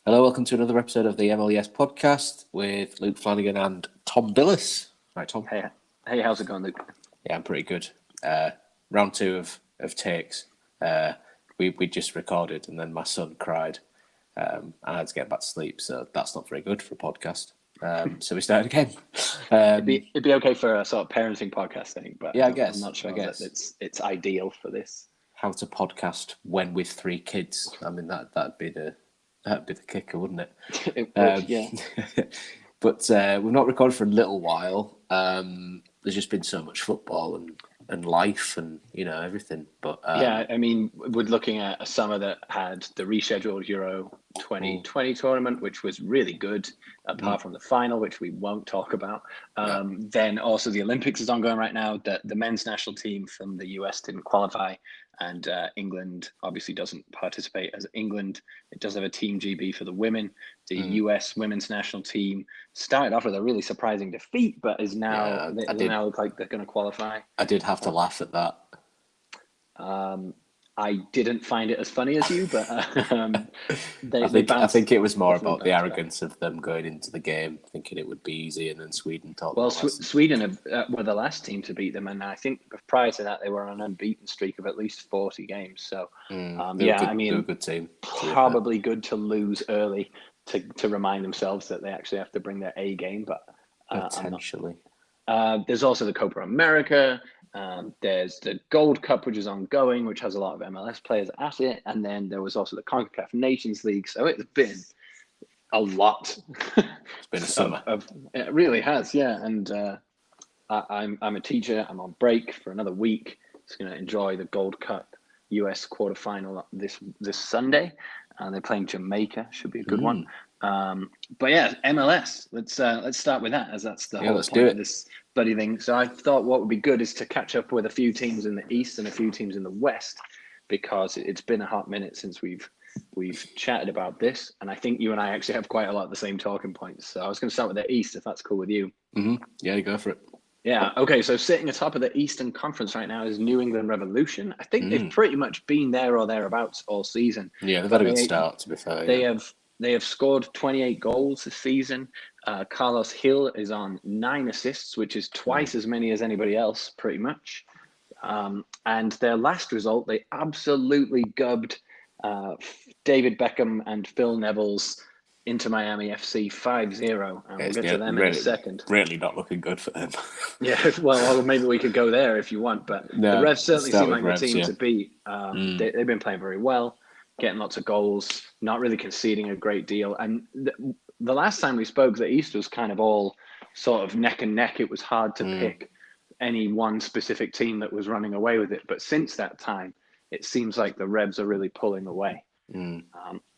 Hello, welcome to another episode of the MLS podcast with Luke Flanagan and Thom Billis. Right, Thom? Hey, how's it going, Luke? Yeah, I'm pretty good. Round two of takes. We just recorded, and then my son cried, and I had to get back to sleep. So that's not very good for a podcast. So we started again. It'd be okay for a sort of parenting podcast thing, but yeah, I'm not sure that it's ideal for this. How to podcast when with 3 kids? I mean, that'd be the kicker, wouldn't it? It would, yeah. But we've not recorded for a little while. There's just been so much football and life and everything. But yeah, I mean, we're looking at a summer that had the rescheduled Euro 2020 tournament, which was really good, apart from the final, which we won't talk about. Then also the Olympics is ongoing right now. The men's national team from the US didn't qualify, and England obviously doesn't participate as England. It does have a Team GB for the women. The US women's national team started off with a really surprising defeat, but is now now look like they're going to qualify. I did have to laugh at that. I didn't find it as funny as you, but I think it was more about the arrogance of them going into the game, thinking it would be easy, and then Sweden thought. Well, Sweden were the last team to beat them, and I think prior to that they were on an unbeaten streak of at least 40 games. So, they're a good team. Probably good to lose early to remind themselves that they actually have to bring their A game, but potentially. There's also the Copa America. There's the Gold Cup, which is ongoing, which has a lot of MLS players at it. And then there was also the CONCACAF Nations League. So it's been a lot. It's been a summer. It really has, yeah. And I'm a teacher. I'm on break for another week. Just going to enjoy the Gold Cup US quarterfinal this Sunday. They're playing Jamaica. Should be a good one. But yeah, MLS. Let's start with that, as that's the whole point of this bloody thing. So I thought what would be good is to catch up with a few teams in the East and a few teams in the West, because it's been a hot minute since we've chatted about this, and I think you and I actually have quite a lot of the same talking points. So I was going to start with the East, if that's cool with you. Yeah, you go for it. Yeah. Okay. So sitting atop of the Eastern Conference right now is New England Revolution. I think they've pretty much been there or thereabouts all season. Yeah, they've had a good start, to be fair. They have scored 28 goals this season. Carlos Hill is on 9 assists, which is twice as many as anybody else, pretty much. And their last result, they absolutely gubbed David Beckham and Phil Neville's Inter Miami FC 5-0. And we'll get to them in a second. Really not looking good for them. Yeah, well, maybe we could go there if you want. But the Revs certainly seem like the team to beat. They've been playing very well, getting lots of goals, not really conceding a great deal. And the last time we spoke, the East was kind of all sort of neck and neck. It was hard to pick any one specific team that was running away with it. But since that time, it seems like the Revs are really pulling away.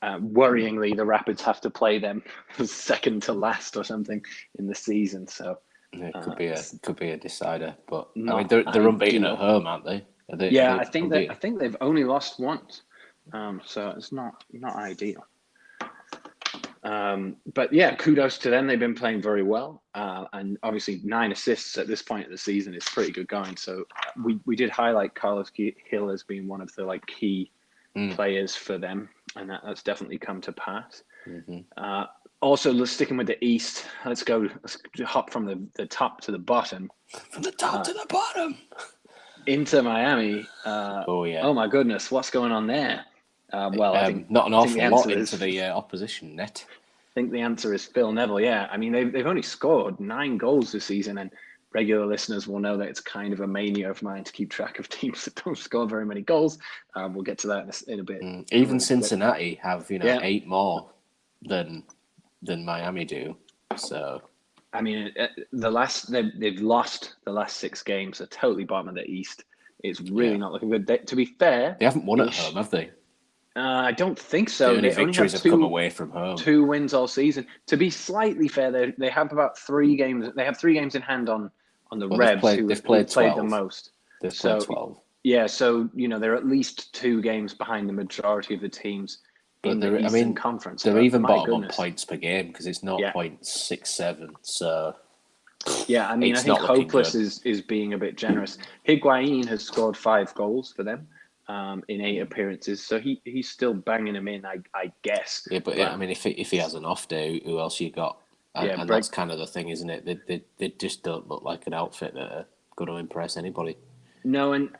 Worryingly, the Rapids have to play them second to last or something in the season. So it could be a decider. But I mean, they're unbeaten at home, aren't they? I think they've only lost once. So it's not ideal. But yeah, kudos to them. They've been playing very well. And obviously 9 assists at this point of the season is pretty good going. So we did highlight Carlos Hill as being one of the key players for them. And that's definitely come to pass. Also, sticking with the East, let's hop from the top to the bottom. From the top to the bottom. Inter Miami. Oh my goodness, what's going on there? I think not an awful lot into the opposition net. I think the answer is Phil Neville. Yeah, I mean they've only scored 9 goals this season, and regular listeners will know that it's kind of a mania of mine to keep track of teams that don't score very many goals. We'll get to that in a bit. Even Cincinnati have 8 more than Miami do. So I mean, they've lost the last 6 games. They're totally bottom of the East. It's really not looking good. To be fair, they haven't won at home, have they? I don't think so. The only victories have come away from home. 2 wins all season. To be slightly fair, they have about 3 games. They have 3 games in hand on the Revs, they've played the most. They've played 12. Yeah, so they're at least 2 games behind the majority of the teams in the Eastern Conference. They're even bottom on points per game because it's 0.67. So yeah, I mean, I think hopeless is being a bit generous. Higuain has scored 5 goals for them. in 8 appearances. So he's still banging them in, I guess. Yeah, but I mean, if he has an off day, who else you got? And that's kind of the thing, isn't it? They just don't look like an outfit that are going to impress anybody. No, and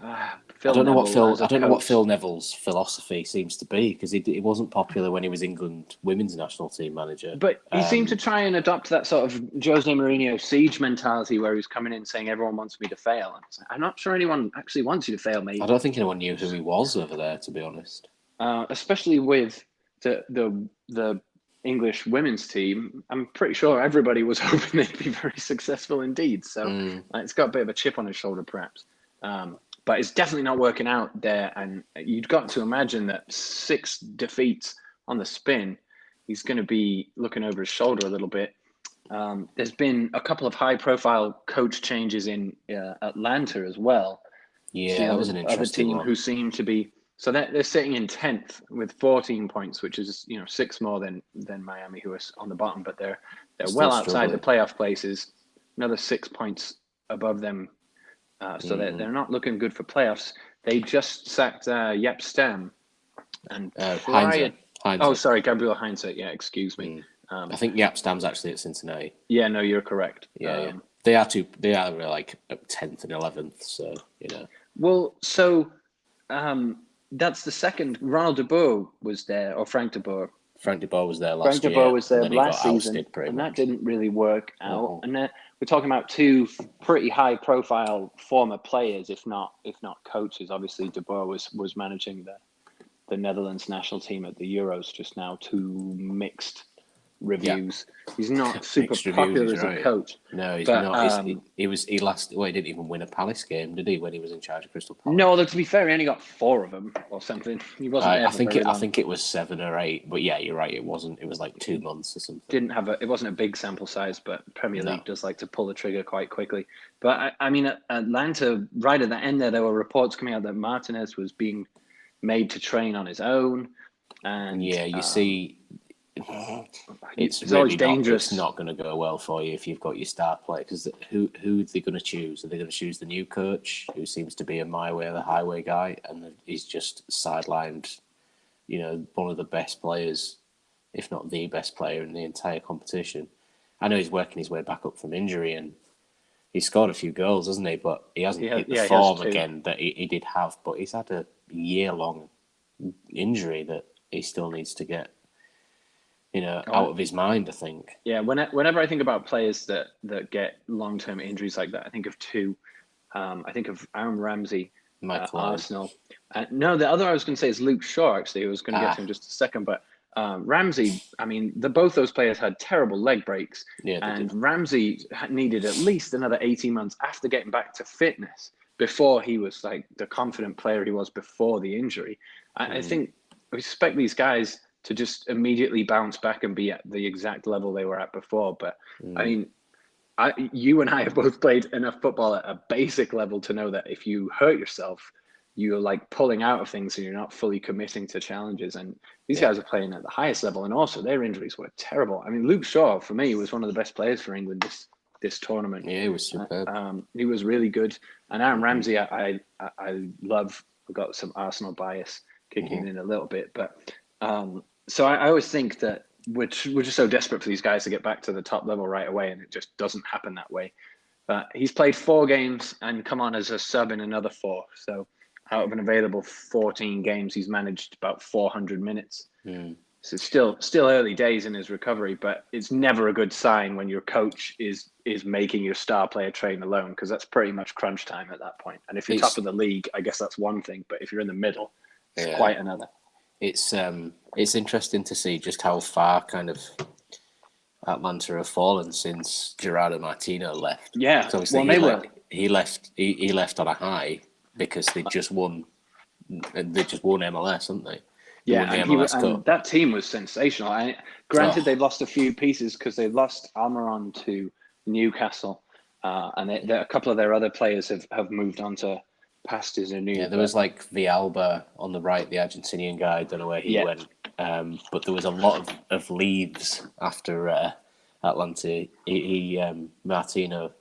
I don't know what Phil Phil Neville's philosophy seems to be, because he wasn't popular when he was England women's national team manager. But he seemed to try and adopt that sort of Jose Mourinho siege mentality, where he's coming in saying everyone wants me to fail. I'm not sure anyone actually wants you to fail, mate. I don't think anyone knew who he was over there, to be honest. Especially with the English women's team, I'm pretty sure everybody was hoping they'd be very successful indeed. So it's got a bit of a chip on his shoulder, perhaps. But it's definitely not working out there. And you've got to imagine that 6 defeats on the spin, he's going to be looking over his shoulder a little bit. There's been a couple of high-profile coach changes in Atlanta as well. Yeah, that was an interesting team one. who seem to be. So they're sitting in 10th with 14 points, which is 6 more than Miami, who are on the bottom, but they're well outside the playoff places. Another 6 points above them, so they're not looking good for playoffs. They just sacked Yep Stem and Heinze. Oh, sorry, Gabriel Heinze. Yeah, excuse me. I think Yap Stam's actually at Cincinnati. Yeah, no, you're correct. Yeah. They are like 10th and 11th, so Well, so that's the second. Ronald de Boer was there, or Frank de Boer. Frank de Boer was there last year. Frank de Boer was there last season, and that didn't really work out. And then we're talking about 2 pretty high-profile former players, if not coaches. Obviously, de Boer was managing the Netherlands national team at the Euros just now. 2 mixed reviews. Yeah. He's not super popular as a coach. No, he's not. He didn't even win a Palace game, did he? When he was in charge of Crystal Palace? No, to be fair, he only got 4 of them or something. He wasn't. I think it was 7 or 8. But yeah, you're right. It wasn't. It was like 2 months or something. It wasn't a big sample size, but Premier League does like to pull the trigger quite quickly. But I mean, Atlanta, right at the end there were reports coming out that Martinez was being made to train on his own, and you see. It's really always dangerous. It's not going to go well for you if you've got your star player, because who are they going to choose? Are they going to choose the new coach, who seems to be a my way or the highway guy, and he's just sidelined, one of the best players, if not the best player in the entire competition? I know he's working his way back up from injury, and he scored a few goals, hasn't he? But he hasn't hit the form again that he did have. But he's had a year-long injury that he still needs to get out of his mind, I think. Yeah, whenever I think about players that get long-term injuries like that, I think of 2. I think of Aaron Ramsey, Arsenal. No, the other I was going to say is Luke Shaw, actually. I was going to get to in just a second. But Ramsey, I mean, both those players had terrible leg breaks. Yeah, and Ramsey needed at least another 18 months after getting back to fitness before he was like the confident player he was before the injury. I think we expect these guys to just immediately bounce back and be at the exact level they were at before. But I mean, you and I have both played enough football at a basic level to know that if you hurt yourself, you're like pulling out of things and you're not fully committing to challenges. And these guys are playing at the highest level, and also their injuries were terrible. I mean, Luke Shaw, for me, was one of the best players for England this tournament. Yeah, he was superb. He was really good. And Aaron Ramsey, I love. I've got some Arsenal bias kicking in a little bit, but so I always think that we're just so desperate for these guys to get back to the top level right away, and it just doesn't happen that way. But he's played 4 games and come on as a sub in another 4. So out of an available 14 games, he's managed about 400 minutes. So still early days in his recovery, but it's never a good sign when your coach is making your star player train alone, because that's pretty much crunch time at that point. And if you're top of the league, I guess that's one thing, but if you're in the middle, it's quite another. It's interesting to see just how far kind of Atlanta have fallen since Gerardo Martino left. Yeah, so he left on a high because they just won MLS, haven't they? Yeah, and that team was sensational. Granted, they've lost a few pieces because they lost Almiron to Newcastle, and a couple of their other players have moved on to pastures anew. Yeah, there was like Villalba on the right, the Argentinian guy. I don't know where he went, but there was a lot of leaves after Atlanta. Martino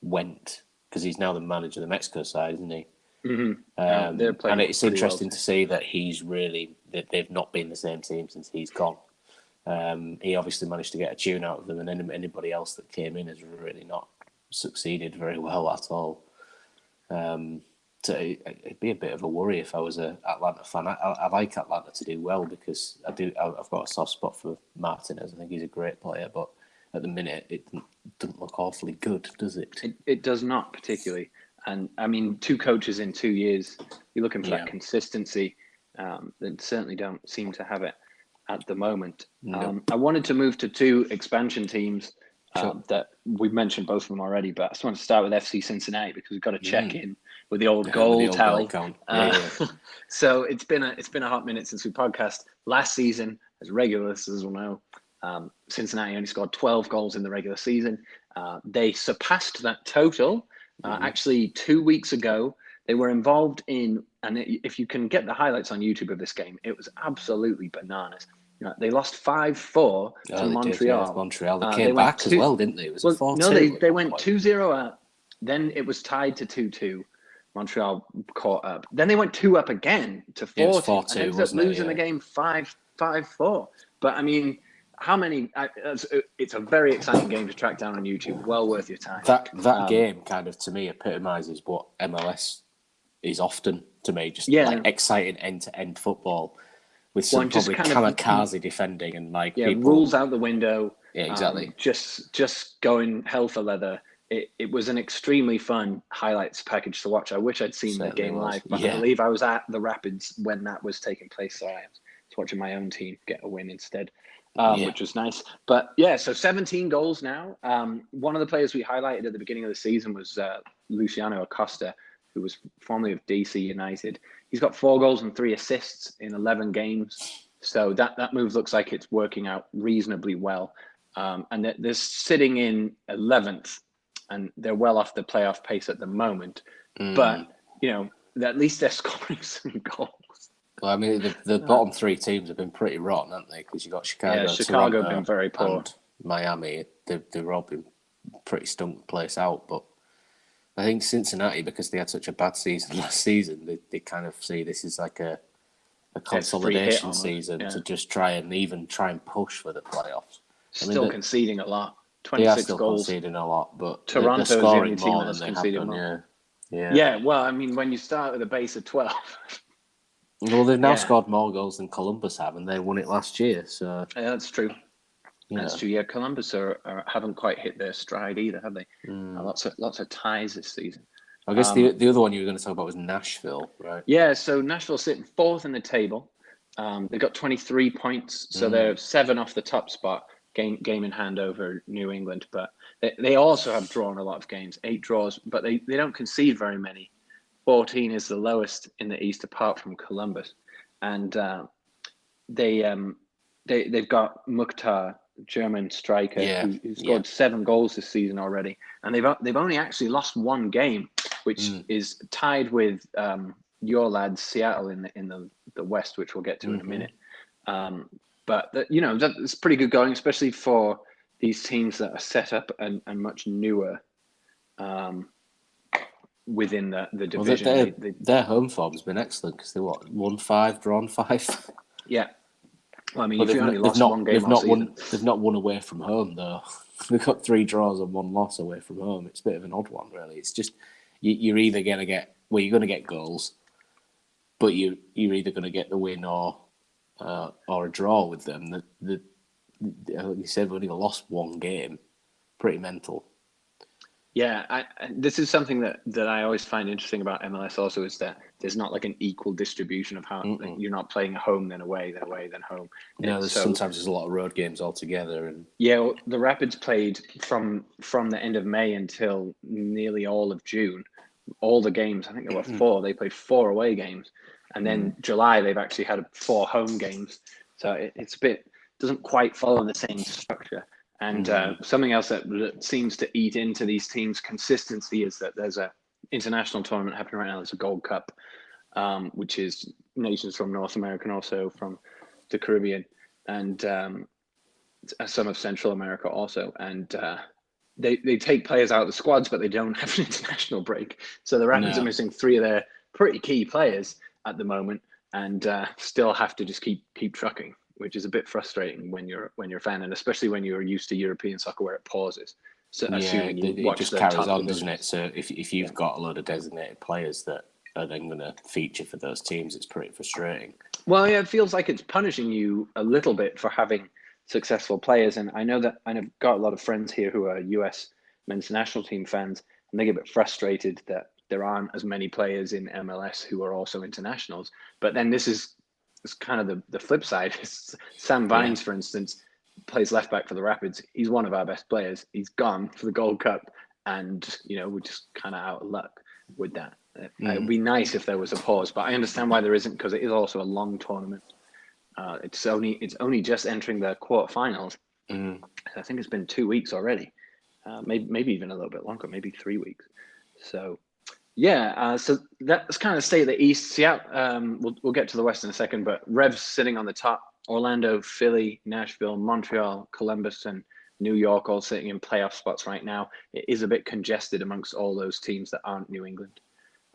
went because he's now the manager of the Mexico side, isn't he? They're playing And it's pretty interesting well to see that that they've not been the same team since he's gone. He obviously managed to get a tune out of them, and anybody else that came in has really not succeeded very well at all. So it'd be a bit of a worry if I was an Atlanta fan. I like Atlanta to do well because I've got a soft spot for Martinez. I think he's a great player, but at the minute it doesn't look awfully good, does it? It does not particularly. And I mean, 2 coaches in 2 years, you're looking for that consistency. They certainly don't seem to have it at the moment. No. I wanted to move to 2 expansion teams Sure. that we've mentioned both of them already, but I just want to start with FC Cincinnati because we've got to check in with the old goal tally. Goal count. So it's been a hot minute since we podcast. Last season, as regular listeners will know, Cincinnati only scored 12 goals in the regular season. They surpassed that total. Actually, 2 weeks ago, they were involved in, and if you can get the highlights on YouTube of this game, it was absolutely bananas. They lost 5-4 to Montreal. Did, Montreal. They came back as well, didn't they? It was 4-2. No, they went 2-0 up. Then it was tied to 2-2. Montreal caught up. Then they went 2 up again to 4-2. It was 4-2, and ended up losing the game 5-4. But I mean, how many? It's a very exciting game to track down on YouTube. Well worth your time. That game kind of, to me, epitomizes what MLS is often to me. Just like exciting end-to-end football with some probably kamikaze defending and like people, rules out the window. Yeah, exactly. Just going hell for leather. It was an extremely fun highlights package to watch. I wish I'd seen the game live, but I believe I was at the Rapids when that was taking place, so I was watching my own team get a win instead, which was nice. But yeah, so 17 goals now. One of the players we highlighted at the beginning of the season was Luciano Acosta, who was formerly of DC United. He's got 4 goals and 3 assists in 11 games. So that move looks like it's working out reasonably well. And they're sitting in 11th, and they're well off the playoff pace at the moment. But, at least they're scoring some goals. Well, I mean, the bottom 3 teams have been pretty rotten, haven't they? Because you've got Chicago, Chicago Toronto, been very poor. And Miami. They've all been pretty stunk the place out. But I think Cincinnati, because they had such a bad season last season, they kind of see this as like a consolidation season to just try and push for the playoffs. Still conceding a lot. 26 they are still goals. Conceding a lot, but Toronto's they're scoring the only more team that's than they conceded have more. Yeah. Yeah, well, I mean, when you start with a base of 12. Well, they've now scored more goals than Columbus have, and they won it last year. So yeah, that's true. That's true. Yeah, Columbus haven't quite hit their stride either, have they? Lots of ties this season. I guess the other one you were going to talk about was Nashville, right? Yeah, so Nashville sitting 4th in the table. They've got 23 points, so they're 7 off the top spot, game in hand over New England. But they also have drawn a lot of games, 8 draws, but they don't concede very many. 14 is the lowest in the East, apart from Columbus, and they've got Mukhtar, German striker, who scored 7 goals this season already, and they've only actually lost 1 game, which is tied with your lads Seattle in the West, which we'll get to in a minute. But that's pretty good going, especially for these teams that are set up and much newer within the division. Well, their home form's been excellent because they won 5, drawn 5. Yeah. Well, I mean, if you only lost 1 game all season. They've not won away from home, though. They've got 3 draws and 1 loss away from home. It's a bit of an odd one, really. It's just you're either going to get you're going to get goals, but you're either going to get the win or a draw with them. Like you said, we've only lost 1 game. Pretty mental. Yeah, this is something that I always find interesting about MLS also, is that there's not like an equal distribution of how you're not playing home, then away, then home. No, sometimes there's a lot of road games altogether. And yeah, the Rapids played from the end of May until nearly all of June. All the games, I think there were 4. They played 4 away games. And then July, they've actually had 4 home games. So it's a bit, doesn't quite follow the same structure. And something else that seems to eat into these teams' consistency is that there's a international tournament happening right now. There's a Gold Cup, which is nations from North America and also from the Caribbean and some of Central America also. And they take players out of the squads, but they don't have an international break. So the Rapids are missing 3 of their pretty key players at the moment, and still have to just keep trucking, which is a bit frustrating when you're a fan, and especially when you're used to European soccer where it pauses. So assuming you it watch just the carries top on, divisions. doesn't it? So if you've got a load of designated players that are then going to feature for those teams, it's pretty frustrating. Well, yeah, it feels like it's punishing you a little bit for having successful players. And I know that I've got a lot of friends here who are US men's national team fans, and they get a bit frustrated that there aren't as many players in MLS who are also internationals. But then this is kind of the flip side. Sam Vines, for instance, plays left back for the Rapids. He's one of our best players. He's gone for the Gold Cup, and we're just kind of out of luck with that. It would be nice if there was a pause, but I understand why there isn't, because it is also a long tournament. It's only just entering the quarterfinals. I think it's been 2 weeks already, maybe even a little bit longer, maybe 3 weeks. So yeah, so that's kind of the state of the East. Seattle, we'll get to the West in a second, but Revs sitting on the top. Orlando, Philly, Nashville, Montreal, Columbus, and New York all sitting in playoff spots right now. It is a bit congested amongst all those teams that aren't New England.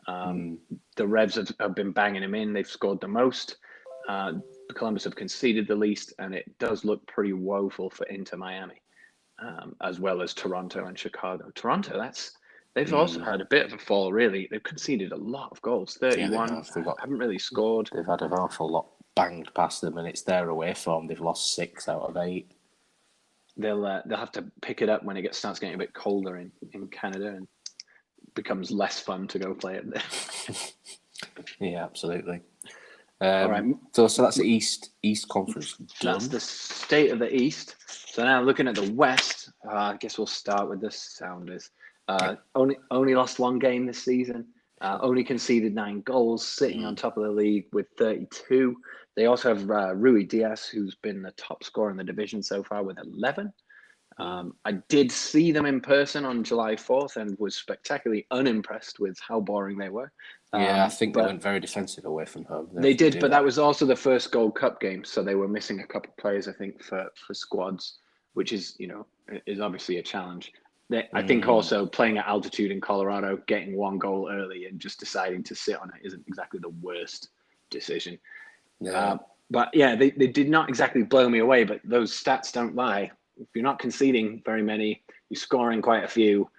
The Revs have been banging them in. They've scored the most. Columbus have conceded the least, and it does look pretty woeful for Inter Miami, as well as Toronto and Chicago. Toronto, they've also had a bit of a fall, really. They've conceded a lot of goals, 31. Yeah, they haven't really scored. They've had an awful lot banged past them, and it's their away form. They've lost 6 out of 8. They'll have to pick it up when it starts getting a bit colder in Canada, and becomes less fun to go play it there. Yeah, absolutely. All right. So that's the East Conference done. That's the state of the East. So now looking at the West, I guess we'll start with the Sounders. Only lost 1 game this season. Only conceded 9 goals, sitting on top of the league with 32. They also have Rui Diaz, who's been the top scorer in the division so far with 11. I did see them in person on July 4th and was spectacularly unimpressed with how boring they were. Yeah, I think they went very defensive away from home. They did, but that was also the first Gold Cup game, so they were missing a couple of players, I think, for squads, which is is obviously a challenge. I think also playing at altitude in Colorado, getting 1 goal early and just deciding to sit on it isn't exactly the worst decision. Yeah. But yeah, they did not exactly blow me away, but those stats don't lie. If you're not conceding very many, you're scoring quite a few,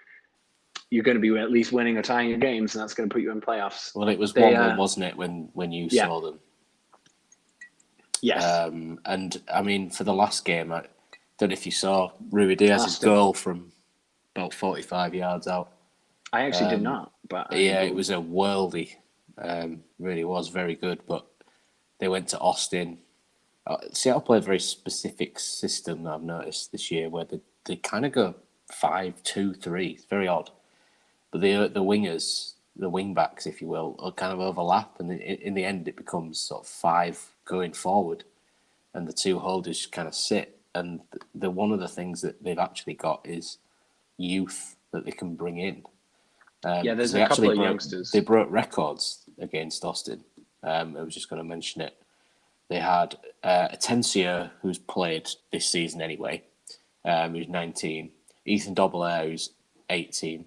you're going to be at least winning or tying your games, and that's going to put you in playoffs. Well, it was 1-1, wasn't it, when you saw them? Yes. And, I mean, for the last game, I don't know if you saw Rui Diaz's goal from about 45 yards out. I actually did not. But it was a worldie. Really was very good, but they went to Austin. Seattle play a very specific system that I've noticed this year, where they kind of go 5-2-3. It's very odd, but the wingers, the wing backs, if you will, are kind of overlap, and in the end it becomes sort of 5 going forward, and the 2 holders kind of sit. And the one of the things that they've actually got is youth that they can bring in. There's a couple of youngsters. They broke records against Austin. I was just going to mention it. They had Atencio, who's played this season anyway, who's 19. Ethan Dobbelair, who's 18.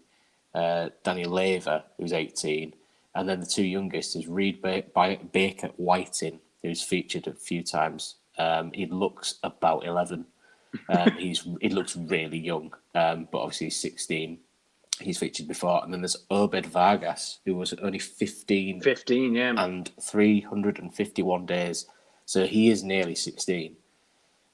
Daniel Leva, who's 18. And then the 2 youngest is Reed Baker Whiting, who's featured a few times. He looks about 11. He looks really young, but obviously he's 16. He's featured before. And then there's Obed Vargas, who was only 15. 15, yeah. And 351 days. So he is nearly 16.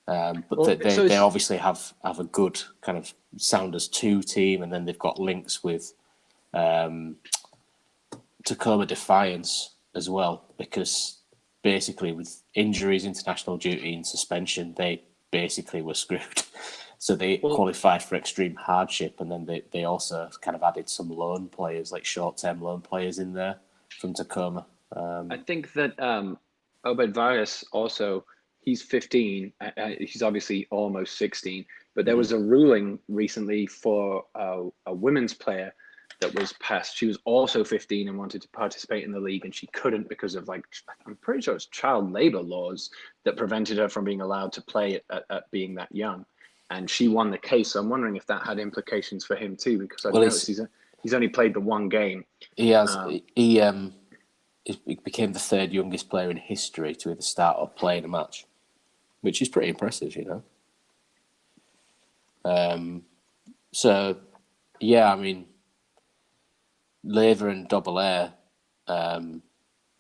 But they obviously have a good kind of Sounders 2 team, and then they've got links with Tacoma Defiance as well, because basically with injuries, international duty and suspension, they basically were screwed. So they qualified for extreme hardship, and then they also kind of added some loan players, like short-term loan players in there from Tacoma. I think that Obed Vargas also, he's 15. He's obviously almost 16. But there was a ruling recently for a women's player that was passed. She was also 15 and wanted to participate in the league, and she couldn't because of, like, I'm pretty sure it's child labor laws that prevented her from being allowed to play at being that young. And she won the case. So I'm wondering if that had implications for him too, because I've noticed he's only played the 1 game. He has. he became the third youngest player in history to either start or play in a match, which is pretty impressive, So, yeah, I mean, Lever and Dobelair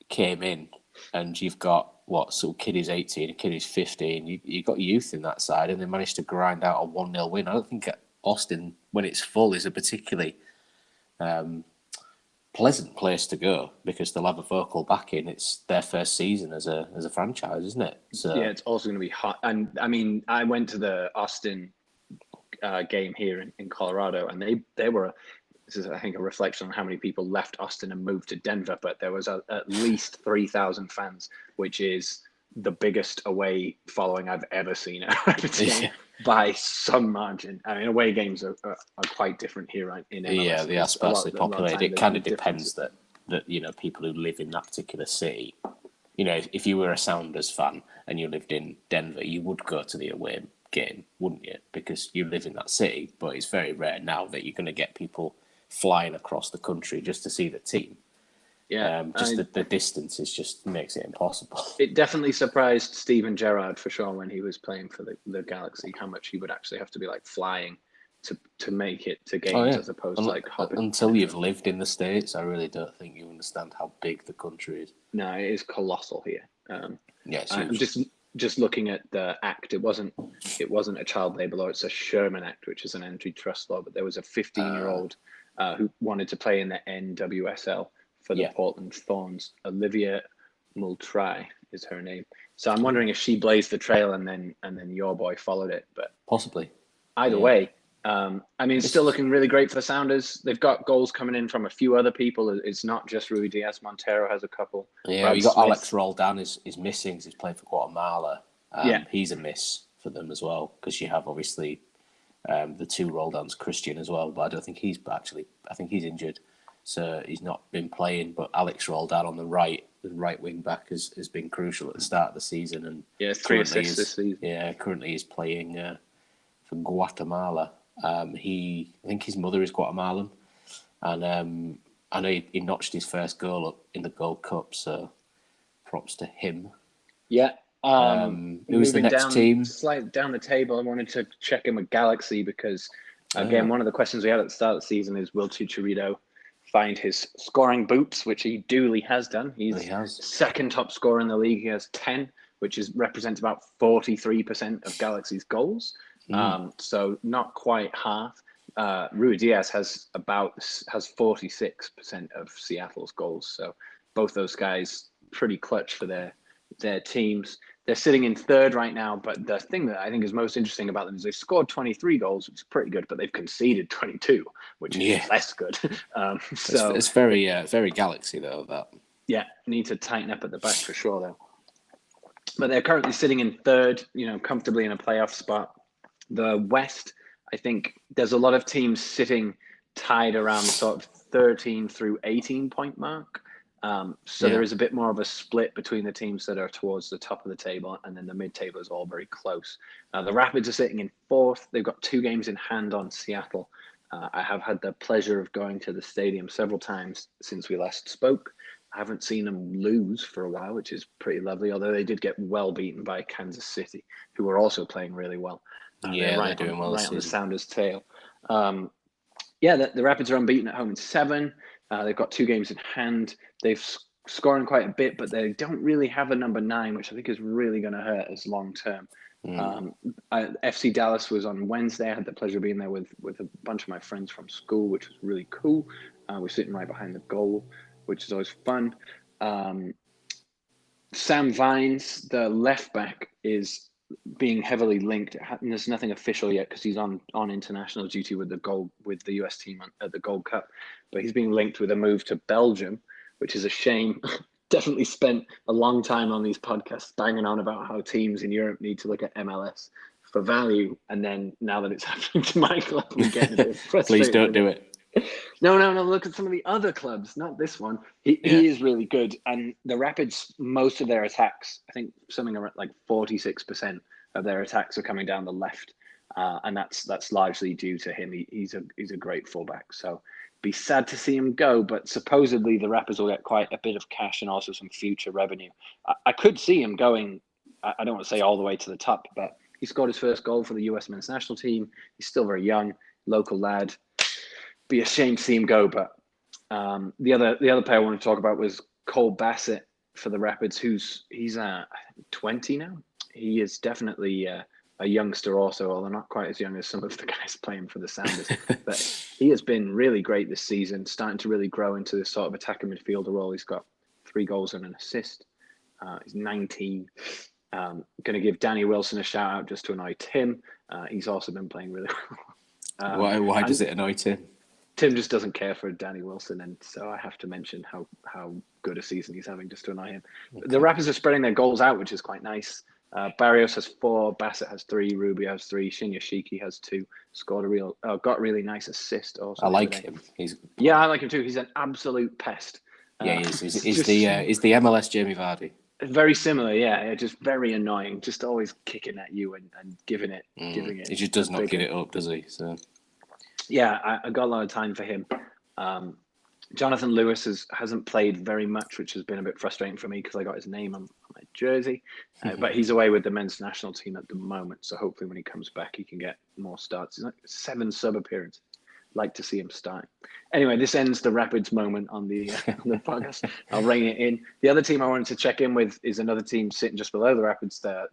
came in, and you've got so kid is 18, a kid is 15. You got youth in that side, and they managed to grind out a 1-0 win. I don't think Austin, when it's full, is a particularly pleasant place to go because they'll have a vocal backing. It's their first season as a franchise, isn't it? So yeah, it's also going to be hot. And I mean, I went to the Austin game here in Colorado, and they were. This is, I think, a reflection on how many people left Austin and moved to Denver. But there was at least 3,000 fans, which is the biggest away following I've ever seen at a Rapids game by some margin. I mean, away games are quite different here in MLS. Yeah, they are sparsely populated. It kind of depends that people who live in that particular city. If you were a Sounders fan and you lived in Denver, you would go to the away game, wouldn't you? Because you live in that city. But it's very rare now that you're going to get people flying across the country just to see the team. Yeah, the distance just makes it impossible. It definitely surprised Steven Gerrard for sure when he was playing for the Galaxy how much he would actually have to be like flying to make it to games as opposed to like hopping. Until you've lived in the States, I really don't think you understand how big the country is. No, it is colossal here. Yeah, I'm just looking at the act. It wasn't a child labour law. It's a Sherman Act, which is an antitrust law. But there was a 15-year-old who wanted to play in the NWSL for the Portland Thorns. Olivia Moultrie is her name. So I'm wondering if she blazed the trail and then your boy followed it. But possibly. Either way, I mean, it's still looking really great for the Sounders. They've got goals coming in from a few other people. It's not just Rui Diaz. Montero has a couple. Yeah, you got Smith. Alex Roldan is missing because he's playing for Guatemala. He's a miss for them as well because you have obviously the two Roldans, Christian as well, but I don't think I think he's injured. So he's not been playing, but Alex Roldan on the right wing back has been crucial at the start of the season. And 3 assists this season. Yeah, currently he's playing for Guatemala. I think his mother is Guatemalan, and I know he notched his first goal up in the Gold Cup, so props to him. Yeah. Who's the next team? Slightly down the table, I wanted to check in with Galaxy because, again, one of the questions we had at the start of the season is will Chicharito find his scoring boots, which he duly has done. He's second top scorer in the league. He has 10, which represents about 43% of Galaxy's goals. So not quite half. Rui Diaz has 46% of Seattle's goals. So both those guys pretty clutch for their teams. They're sitting in third right now, but the thing that I think is most interesting about them is they've scored 23 goals, which is pretty good, but they've conceded 22, which is less good. So it's very very Galaxy though. That need to tighten up at the back for sure though. But they're currently sitting in third, comfortably in a playoff spot. The West, I think there's a lot of teams sitting tied around the sort of 13 through 18 point mark. There is a bit more of a split between the teams that are towards the top of the table, and then the mid-table is all very close. The Rapids are sitting in fourth. They've got 2 games in hand on Seattle. I have had the pleasure of going to the stadium several times since we last spoke. I haven't seen them lose for a while, which is pretty lovely, although they did get well beaten by Kansas City, who are also playing really well. They're doing well right on the Sounders' tail. The Rapids are unbeaten at home in 7. They've got 2 games in hand. They've scoring quite a bit, but they don't really have a number 9, which I think is really going to hurt us long term. FC Dallas was on Wednesday. I had the pleasure of being there with a bunch of my friends from school, which was really cool. We're sitting right behind the goal, which is always fun. Sam Vines, the left back, is being heavily linked. And there's nothing official yet because he's on international duty with the US team at the Gold Cup, but he's being linked with a move to Belgium, which is a shame. Definitely spent a long time on these podcasts banging on about how teams in Europe need to look at MLS for value, and then now that it's happening to my club, we're getting a bit frustrated. Please don't do it. No. Look at some of the other clubs, not this one. He is really good. And the Rapids, most of their attacks, I think something around like 46% of their attacks are coming down the left. And that's largely due to him. He's a great fullback. So Be sad to see him go, but supposedly the Raptors will get quite a bit of cash and also some future revenue. I could see him going, I don't want to say all the way to the top, but he scored his first goal for the US men's national team. He's still very young, local lad. Be a shame to see him go, but the other player I want to talk about was Cole Bassett for the Rapids, he's 20 now. He is definitely a youngster also, although not quite as young as some of the guys playing for the Sounders. But he has been really great this season, starting to really grow into this sort of attacking midfielder role. He's got 3 goals and an assist. He's 19. Going to give Danny Wilson a shout out just to annoy Tim. He's also been playing really Why well. does it annoy Tim? Tim just doesn't care for Danny Wilson, and so I have to mention how good a season he's having just to annoy him. Okay. The Raptors are spreading their goals out, which is quite nice. Barrios has 4, Bassett has 3, Rubio has 3, Shinya Shiki has 2. Got a really nice assist also. I like him. I like him too. He's an absolute pest. Yeah, he is. He's the MLS Jamie Vardy. Very similar, yeah. Just very annoying. Just always kicking at you and giving it. He just does not give it up, does he? So. Yeah, I got a lot of time for him. Jonathan Lewis hasn't played very much, which has been a bit frustrating for me because I got his name on my jersey. But he's away with the men's national team at the moment, so hopefully when he comes back, he can get more starts. He's like 7 sub appearances. Like to see him start. Anyway, this ends the Rapids moment on the podcast. I'll rein it in. The other team I wanted to check in with is another team sitting just below the Rapids, the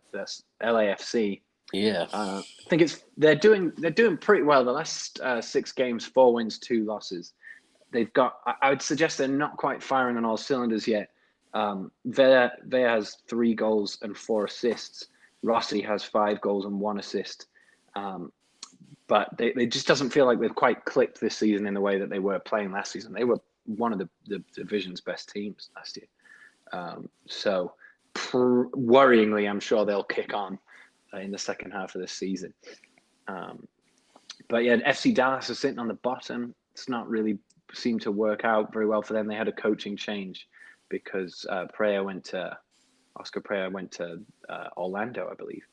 LAFC. Yeah, I think they're doing pretty well. The last 6 games, 4 wins, 2 losses. They've got. I would suggest they're not quite firing on all cylinders yet. Vea has 3 goals and 4 assists. Rossi has 5 goals and 1 assist. But they just doesn't feel like they've quite clicked this season in the way that they were playing last season. They were one of the division's best teams last year. So worryingly, I'm sure they'll kick on in the second half of this season. But yeah, FC Dallas is sitting on the bottom. It's not really seemed to work out very well for them. They had a coaching change because Oscar Pereira went to Orlando, I believe.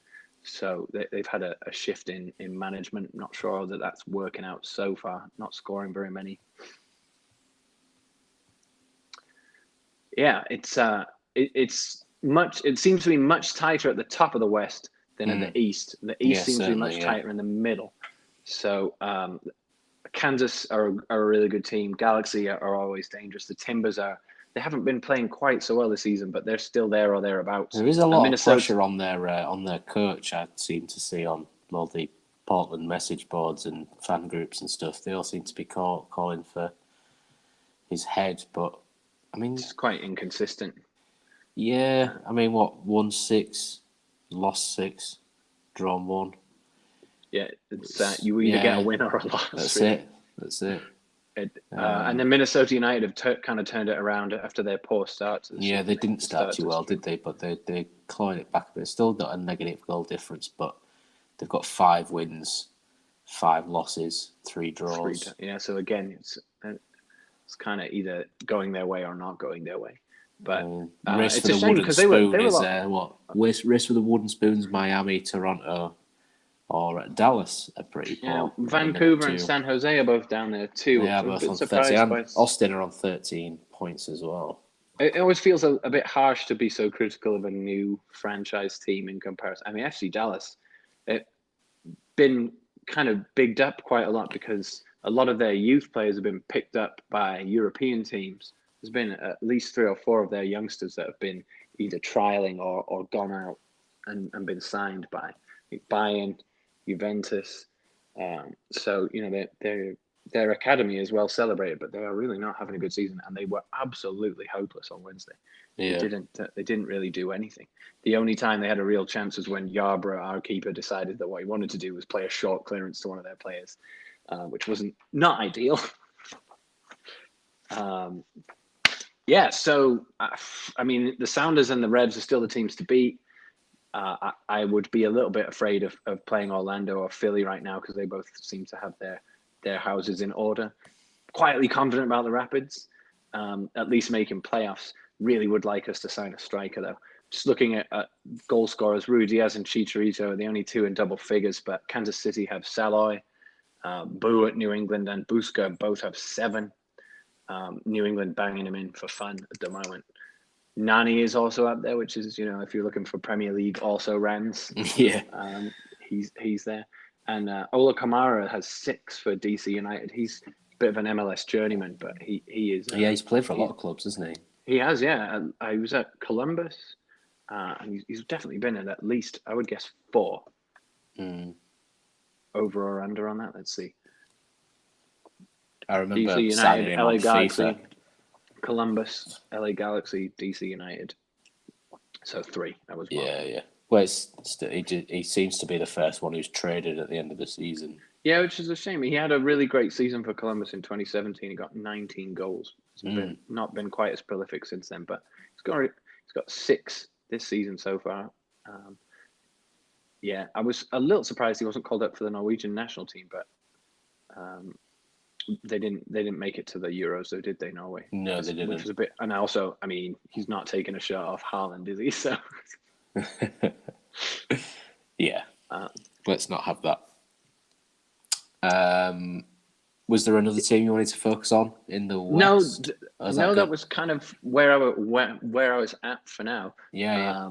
So they've had a shift in management. Not sure that that's working out so far. Not scoring very many. Yeah, it's much. It seems to be much tighter at the top of the West than in the East. The East seems to be much tighter in the middle. So Kansas are a really good team. Galaxy are always dangerous. The Timbers they haven't been playing quite so well this season, but they're still there or thereabouts. There is a lot of pressure on their coach. I seem to see on all the Portland message boards and fan groups and stuff. They all seem to be calling for his head, but I mean, it's quite inconsistent. Yeah, I mean, what, 1-6, lost 6, drawn 1. Yeah, you either get a win or a loss. That's really. That's it. And then Minnesota United have kind of turned it around after their poor start. Yeah, they didn't start too well, did they? But they clawed it back a bit. Still got a negative goal difference, but they've got 5 wins, 5 losses, 3 draws. Yeah, so again, it's kind of either going their way or not going their way. But race for the wooden spoon is what? Race for the wooden spoons, Miami, Toronto, or Dallas are pretty poor. Yeah, Vancouver and San Jose are both down there too. Yeah, both on 13. Austin are on 13 points as well. It always feels a bit harsh to be so critical of a new franchise team in comparison. I mean, FC Dallas, it's been kind of bigged up quite a lot because a lot of their youth players have been picked up by European teams. There's been at least 3 or 4 of their youngsters that have been either trialing or gone out and been signed by Bayern, Juventus. So, you know, their academy is well celebrated, but they are really not having a good season, and they were absolutely hopeless on Wednesday. Yeah. They didn't really do anything. The only time they had a real chance was when Yarbrough, our keeper, decided that what he wanted to do was play a short clearance to one of their players, which wasn't not ideal. Yeah, so I mean, the Sounders and the Revs are still the teams to beat. I would be a little bit afraid of playing Orlando or Philly right now because they both seem to have their houses in order. Quietly confident about the Rapids, at least making playoffs. Really would like us to sign a striker though. Just looking at goal scorers, Ruiz Diaz and Chicharito are the only 2 in double figures, but Kansas City have Saloy. Boo at New England and Buska both have 7. New England banging him in for fun at the moment. Nani is also up there, which is, if you're looking for Premier League also rans, Yeah. he's there. And Ola Kamara has 6 for DC United. He's a bit of an MLS journeyman, but he is. He's played for a lot of clubs, hasn't he? He has, yeah. He was at Columbus, and he's definitely been at least, I would guess, 4. Over or under on that? Let's see. I remember DC signing United, him LA on Galaxy, FIFA. Columbus, LA Galaxy, DC United. So 3. That was 1. Yeah. Well, he seems to be the first one who's traded at the end of the season. Yeah, which is a shame. He had a really great season for Columbus in 2017. He got 19 goals. It's not been quite as prolific since then, but he's got 6 this season so far. Yeah, I was a little surprised he wasn't called up for the Norwegian national team, but they didn't make it to the Euros, though, did they, Norway? No, they didn't. Which was a bit, and also, I mean, he's not taking a shirt off Haaland, is he? So yeah, let's not have that. Was there another team you wanted to focus on in the West? No, that was kind of where I was at for now. Yeah.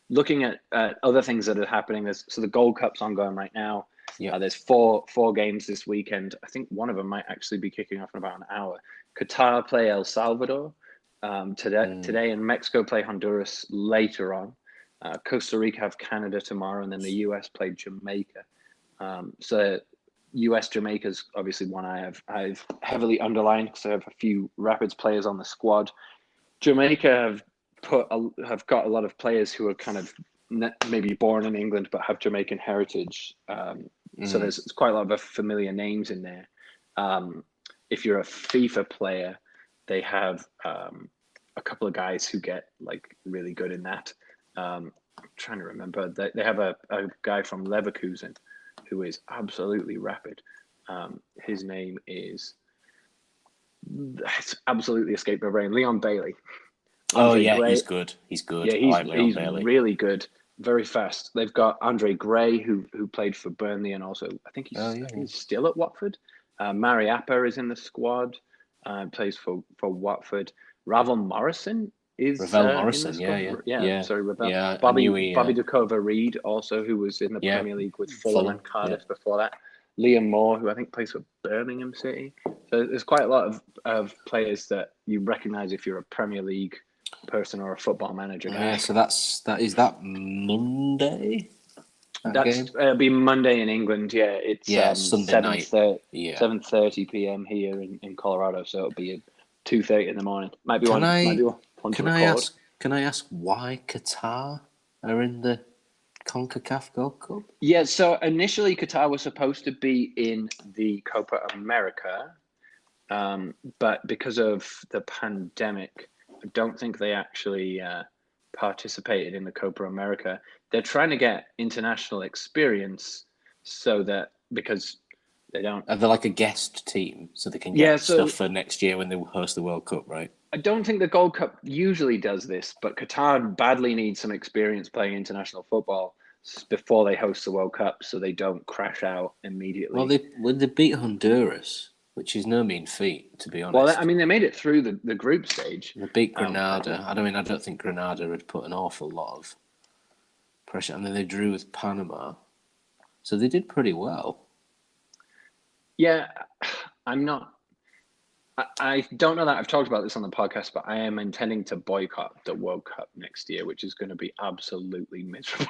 Looking at other things that are happening, so the Gold Cup's ongoing right now. Yeah. There's four games this weekend. I think one of them might actually be kicking off in about an hour. Qatar play El Salvador today, and Mexico play Honduras later on. Costa Rica have Canada tomorrow, and then the US play Jamaica. So US Jamaica's obviously one I've heavily underlined because I have a few Rapids players on the squad. Jamaica have got a lot of players who are kind of maybe born in England but have Jamaican heritage. So there's quite a lot of familiar names in there. If you're a FIFA player, they have a couple of guys who get like really good in that. I'm trying to remember. They have a guy from Leverkusen who is absolutely rapid. His name is, it's absolutely escaped my brain, Leon Bailey. Gray. He's good. Yeah, he's really good, very fast. They've got Andre Gray, who played for Burnley, and also I think he's still at Watford. Mariappa is in the squad, plays for Watford. Ravel Morrison is Morrison, Sorry, Ravel. Yeah, Bobby Ducova Reed, also, who was in the Premier League with Fulham and Cardiff before that. Liam Moore, who I think plays for Birmingham City. So there's quite a lot of players that you recognise if you're a Premier League person or a football manager guy. Yeah, so is that Monday? It'll be Monday in England. Yeah, it's Sunday night. 7:30 p.m. here in Colorado. So it'll be 2:30 in the morning. Might be one to record. Can I ask why Qatar are in the CONCACAF Gold Cup? Yeah, so initially Qatar was supposed to be in the Copa America, but because of the pandemic, I don't think they actually participated in the Copa America. They're trying to get international experience so that, because they don't... Are they like a guest team so they can get stuff for next year when they host the World Cup, right? I don't think the Gold Cup usually does this, but Qatar badly needs some experience playing international football before they host the World Cup so they don't crash out immediately. Well, they beat Honduras, which is no mean feat, to be honest. Well, I mean, they made it through the group stage. They beat Grenada. I don't think Grenada had put an awful lot of pressure. And then they drew with Panama. So they did pretty well. Yeah, I don't know that I've talked about this on the podcast, but I am intending to boycott the World Cup next year, which is going to be absolutely miserable.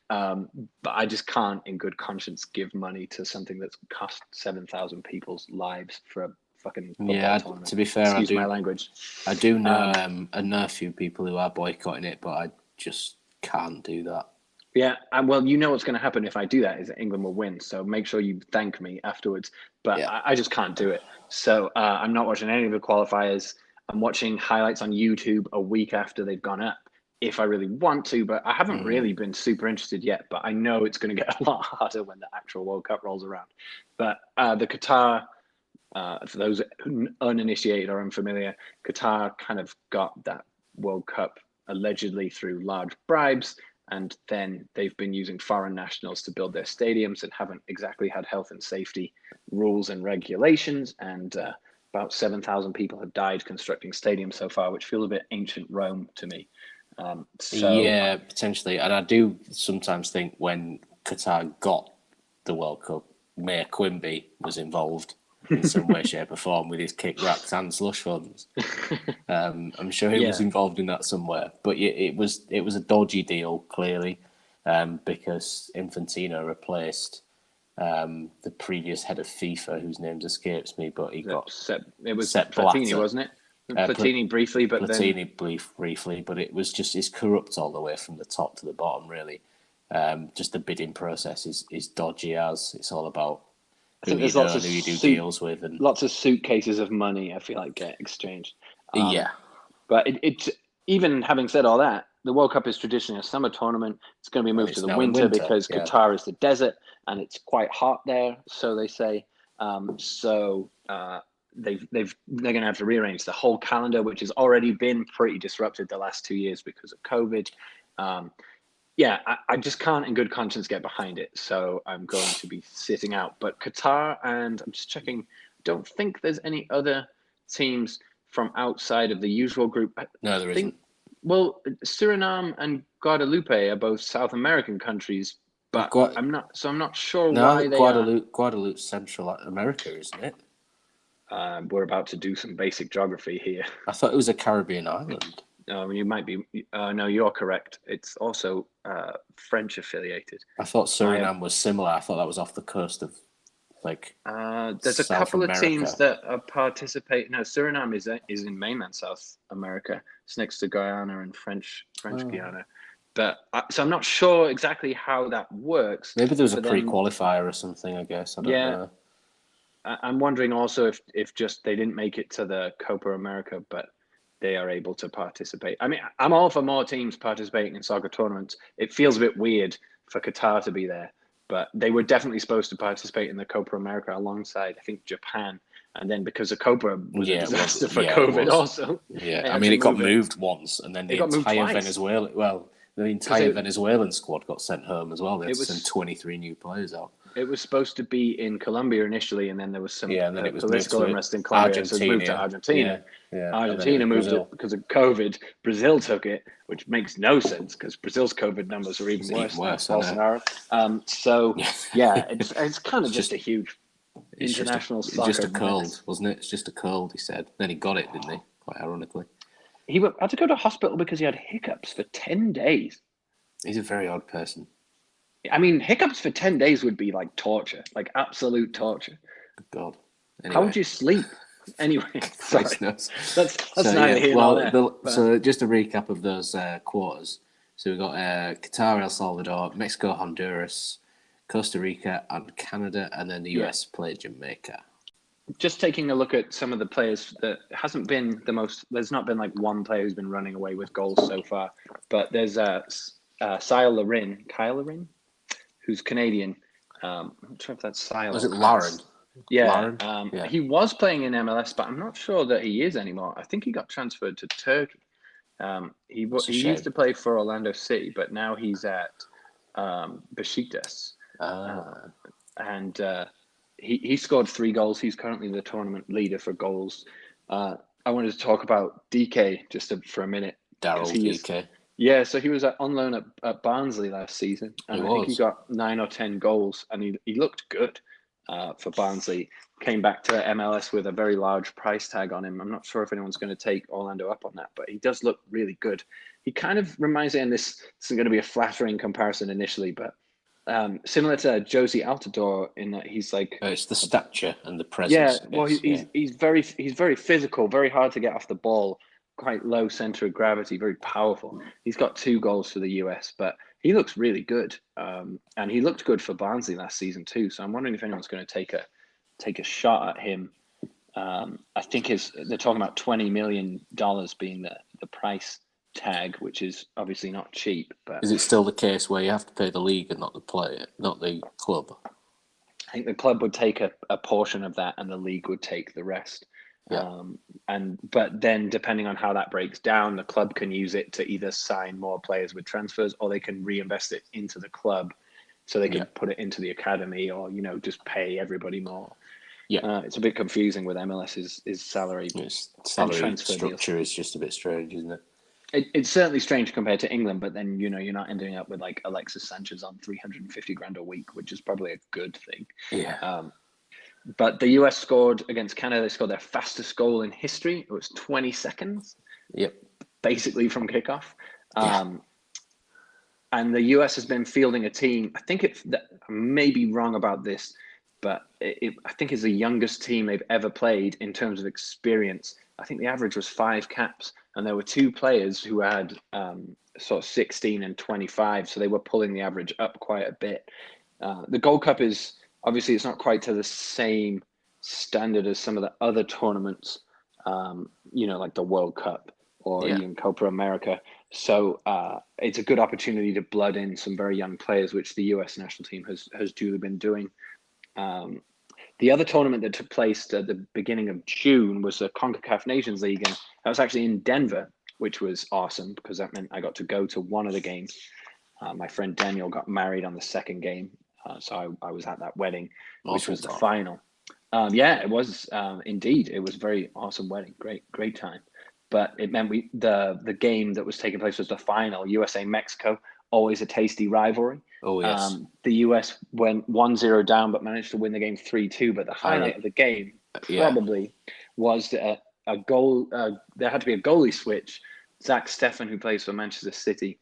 But I just can't, in good conscience, give money to something that's cost 7,000 people's lives for a fucking football tournament. To be fair, Excuse my language. I do know a few people who are boycotting it, but I just can't do that. Yeah, well, you know what's going to happen if I do that is that England will win. So make sure you thank me afterwards. But I just can't do it. So I'm not watching any of the qualifiers. I'm watching highlights on YouTube a week after they've gone up, if I really want to. But I haven't really been super interested yet. But I know it's going to get a lot harder when the actual World Cup rolls around. But the Qatar, for those uninitiated or unfamiliar, Qatar kind of got that World Cup allegedly through large bribes. and then they've been using foreign nationals to build their stadiums and haven't exactly had health and safety rules and regulations. And about 7,000 people have died constructing stadiums so far, which feels a bit ancient Rome to me. Yeah, potentially. And I do sometimes think when Qatar got the World Cup, Mayor Quimby was involved in some way, shape, or form with his kick racks and slush funds. I'm sure he was involved in that somewhere. But it was a dodgy deal, clearly, because Infantino replaced the previous head of FIFA, whose name escapes me, but he got it was Sepp Platini, Blatter. wasn't it? Platini briefly, but Platini briefly, but it was just, it's corrupt all the way from the top to the bottom, really. Just the bidding process is dodgy as it's all about who you know and who you do deals with, and lots of suitcases of money. I feel like get exchanged. But it's even having said all that, the World Cup is traditionally a summer tournament. It's going to be moved to the winter because Qatar is the desert and it's quite hot there, so they say. They're going to have to rearrange the whole calendar, which has already been pretty disrupted the last 2 years because of COVID. I just can't in good conscience get behind it. So I'm going to be sitting out. But Qatar, and I'm just checking, don't think there's any other teams from outside of the usual group. No, there isn't. Well, Suriname and Guadeloupe are both South American countries, but I'm not sure why they are. Guadeloupe's Central America, isn't it? We're about to do some basic geography here. I thought it was a Caribbean island. You might be. No, you're correct. It's also French affiliated. I thought Suriname was similar. I thought that was off the coast of, like, there's a couple of teams that are participating. No, Suriname is in mainland South America. It's next to Guyana and French Guiana. But so I'm not sure exactly how that works. Maybe there was a pre-qualifier or something, I guess. I don't know. I'm wondering also if just they didn't make it to the Copa America, but they are able to participate. I mean, I'm all for more teams participating in soccer tournaments. It feels a bit weird for Qatar to be there, but they were definitely supposed to participate in the Copa America alongside, I think, Japan. And then because the Copa was a disaster for COVID also. Yeah, I mean, it got moved once, and then the entire Venezuela, the entire Venezuelan squad got sent home as well. They had to send 23 new players out. It was supposed to be in Colombia initially, and then there was some political unrest in Argentina. Colombia, so it moved to Argentina. Argentina moved it because of COVID. Brazil took it, which makes no sense because Brazil's COVID numbers are even worse than Bolsonaro. It's kind of just a huge international soccer. It's just a cold, wasn't it? It's just a cold, he said. Then he got it, didn't he? Quite ironically. He had to go to hospital because he had hiccups for 10 days. He's a very odd person. I mean, hiccups for 10 days would be like torture, like absolute torture. God. Anyway. How would you sleep? Anyway, sorry. That's so, neither here nor there. So just a recap of those quarters. So we've got Qatar, El Salvador, Mexico, Honduras, Costa Rica, and Canada, and then the US played Jamaica. Just taking a look at some of the players that hasn't been the most. There's not been like one player who's been running away with goals so far, but there's Kyle Larin, who's Canadian. I'm not sure if that's Silas. Was it Lauren? Yeah. He was playing in MLS, but I'm not sure that he is anymore. I think he got transferred to Turkey. He used to play for Orlando City, but now he's at Besiktas. And he scored 3 goals. He's currently the tournament leader for goals. I wanted to talk about DK just for a minute. Daryl DK. Yeah, so he was on loan at Barnsley last season, and I think he got 9 or 10 goals, and he looked good for Barnsley. Came back to MLS with a very large price tag on him. I'm not sure if anyone's going to take Orlando up on that, but he does look really good. He kind of reminds me, and this isn't going to be a flattering comparison initially, but similar to Josie Altidore in that he's like... it's the stature and the presence. Yeah, well, he's very physical, very hard to get off the ball. Quite low center of gravity, very powerful. He's got 2 goals for the US, but he looks really good. And he looked good for Barnsley last season too. So I'm wondering if anyone's going to take a shot at him. I think they're talking about $20 million being the price tag, which is obviously not cheap. But is it still the case where you have to pay the league and not the player, not the club? I think the club would take a portion of that, and the league would take the rest. Yeah. But then depending on how that breaks down, the club can use it to either sign more players with transfers, or they can reinvest it into the club, so they can put it into the academy, or just pay everybody more. Yeah. It's a bit confusing with MLS's salary Its and salary transfer deals. structure is just a bit strange, isn't it? It's certainly strange compared to England, but then you're not ending up with like Alexis Sanchez on 350 grand a week, which is probably a good thing. Yeah. But the US scored against Canada. They scored their fastest goal in history. It was 20 seconds, Yep. basically from kickoff. Yeah. And the US has been fielding a team. I think I may be wrong about this, but I think it's the youngest team they've ever played in terms of experience. I think the average was 5 caps, and there were 2 players who had sort of 16 and 25, so they were pulling the average up quite a bit. The Gold Cup is obviously, it's not quite to the same standard as some of the other tournaments, like the World Cup or Yeah. even Copa America. So it's a good opportunity to blood in some very young players, which the US national team has duly been doing. The other tournament that took place at the beginning of June was the CONCACAF Nations League, and that was actually in Denver, which was awesome because that meant I got to go to one of the games. My friend Daniel got married on the second game, so I was at that wedding, which was the final. Yeah, it was indeed. It was a very awesome wedding. Great time. But it meant the game that was taking place was the final. USA Mexico, always a tasty rivalry. Oh yes. The US went 1-0 down, but managed to win the game 3-2. But the highlight of the game probably was a goal. There had to be a goalie switch. Zach Steffen, who plays for Manchester City,